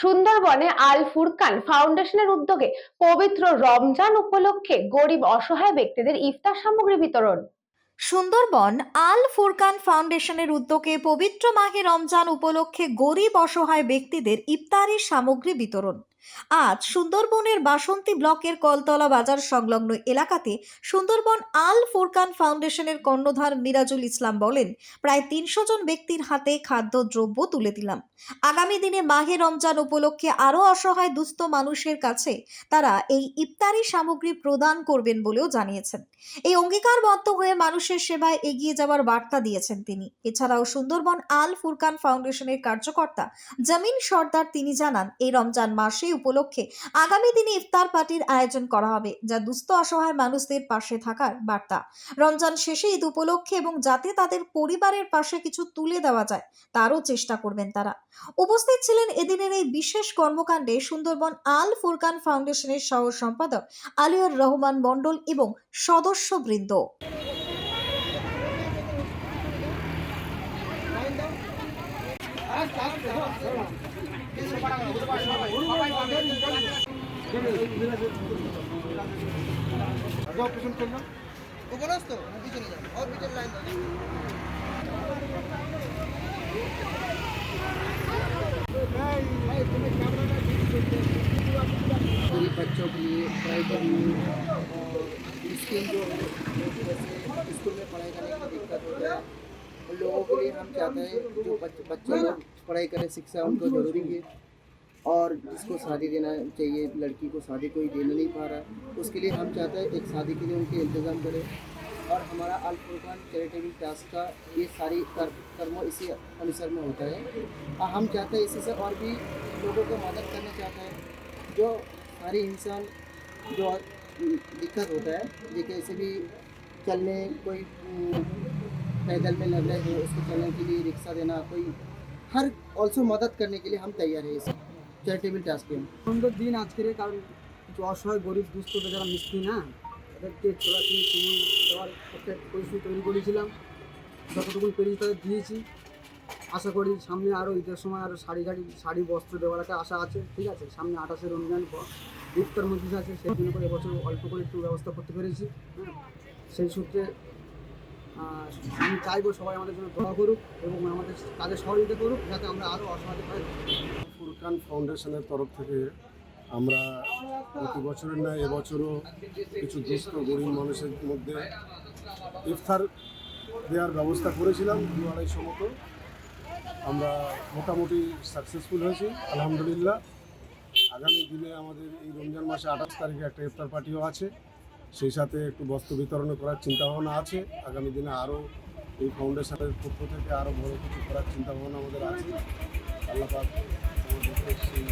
সুন্দরবনে আল ফুরকান ফাউন্ডেশনের উদ্যোগে পবিত্র রমজান উপলক্ষে গরিব অসহায় ব্যক্তিদের ইফতার সামগ্রী বিতরণ। সুন্দরবন আল ফুরকান ফাউন্ডেশনের উদ্যোগে পবিত্র মাহে রমজান উপলক্ষে গরিব অসহায় ব্যক্তিদের ইফতারির সামগ্রী বিতরণ। আজ সুন্দরবনের বাসন্তী ব্লকের কলতলা বাজার সংলগ্ন এলাকাতে সুন্দরবন আল ফুরকান ফাউন্ডেশনের কর্ণধার মিরাজুল ইসলাম বলেন, প্রায় ৩০০ জন ব্যক্তির হাতে খাদ্যদ্রব্য তুলে দিলাম। আগামী দিনে মাহে রমজান উপলক্ষে আরও অসহায় দুস্থ মানুষের কাছে তারা এই ইফতারি সামগ্রী প্রদান করবেন বলেও জানিয়েছেন। এই অঙ্গীকারবদ্ধ হয়ে মানুষের সেবায় এগিয়ে যাওয়ার বার্তা দিয়েছেন তিনি। এছাড়াও সুন্দরবন আল ফুরকান ফাউন্ডেশনের কার্যকর্তা জামিন সর্দার তিনি জানান, এই রমজান মাসে উপলক্ষে আগামী দিনে ইফতার পার্টির আয়োজন করা হবে, যা দুস্থ অসহায় মানুষদের পাশে থাকার বার্তা। রমজান শেষে ঈদ উপলক্ষে এবং যাতে তাদের পরিবারের পাশে কিছু তুলে দেওয়া যায় তারও চেষ্টা করবেন তারা। উপস্থিত ছিলেন এদিনের এই বিশেষ কর্মকাণ্ডে সুন্দরবন আল ফুরকান ফাউন্ডেশনের সহ সম্পাদক আলিউর রহমান মণ্ডল এবং সদস্যবৃন্দ। गरीब बच्चों के लिए पढ़ाई के लिए स्कीम जो स्कूल में पढ़ाई करने की दिक्कत होता है उन लोगों के लिए हम चाहते हैं जो बच्चे लोग पढ़ाई करें, शिक्षा उनको ज़रूरी है। और जिसको शादी देना चाहिए, लड़की को शादी कोई देने नहीं पा रहा है, उसके लिए हम चाहते हैं एक शादी के लिए उनके इंतज़ाम करें। और हमारा अल फुरकान चैरिटेबल ट्रस्ट का ये सारी कर्मों इसी अनुसार में होता है। और हम चाहते हैं इसी से और भी लोगों को मदद करना चाहते हैं। जो सारी इंसान जो दिक्कत होता है, ये कैसे भी चलने कोई पैदल में लग रहे हो, उसको चलने के लिए रिक्शा देना, कोई हर ऑल्सो मदद करने के लिए हम तैयार हैं इस চ্যারিটেবল ট্রাস্টে। সুন্দর দিন আজকের, কারণ কিছু অসহায় গরিব দুস্থ যারা মিষ্টি না, তাদেরকে ছোড়াছুড়ি চিনি দেওয়ার একটা পরিস্থিতি তৈরি করেছিলাম। যতটুকু পেরেছি তাদের দিয়েছি। আশা করি সামনে আরও ঈদের সময় আরও শাড়ি বস্ত্র দেওয়ার একটা আশা আছে। ঠিক আছে, সামনে 28শে রমজান ইফতার মজলিস আছে, সেই জন্য করে এবছর অল্প করে একটু ব্যবস্থা করতে পেরেছি। সেই সূত্রে আমি চাইবো সবাই আমাদের জন্য দোয়া করুক এবং আমাদের কাজে সহযোগিতা করুক, যাতে আমরা আরও অসহায় পাই। ফুরকান ফাউন্ডেশনের তরফ থেকে আমরা প্রতি বছরের ন্যায় এবছরও কিছু দুস্থ গরিব মানুষের মধ্যে ইফতার দেওয়ার ব্যবস্থা করেছিলাম 2-250 মতো। আমরা মোটামুটি সাকসেসফুল হয়েছি আলহামদুলিল্লাহ। আগামী দিনে আমাদের এই রমজান মাসে 28 তারিখে একটা ইফতার পার্টিও আছে, সেই সাথে একটু বস্ত্র বিতরণ করার চিন্তাভাবনা আছে। আগামী দিনে আরও এই ফাউন্ডেশনের পক্ষ থেকে আরও বড় কিছু করার চিন্তাভাবনা আমাদের আছে। আল্লাহ পাক আমাদেরকে সেই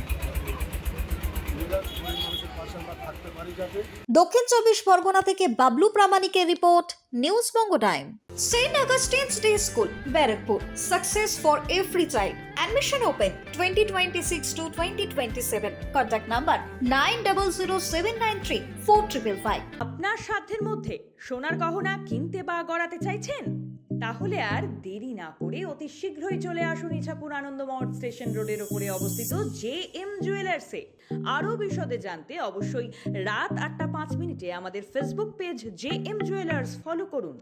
মানুষের পাশে আমরা থাকতে পারি যাতে। দক্ষিণ 24 পরগনা থেকে বাবলু প্রামাণিকের report, news Banga time. Saint Augustine's day school, Barrackpore, success for every child. Admission open 2026 to 2027. Contact number 9007934555. আপনার সাধ্যের মধ্যে সোনার গহনা কিনতে বা গড়াতে চাইছেন? তাহলে আর দেরি না করে অতি শীঘ্রই চলে আসুন ইছাপুর আনন্দমহল স্টেশন রোডের উপরে অবস্থিত JM জুয়েলার্সে। আরও বিশদে জানতে অবশ্যই রাত 8টা 5 মিনিটে আমাদের Facebook page JM jewellers follow করুন।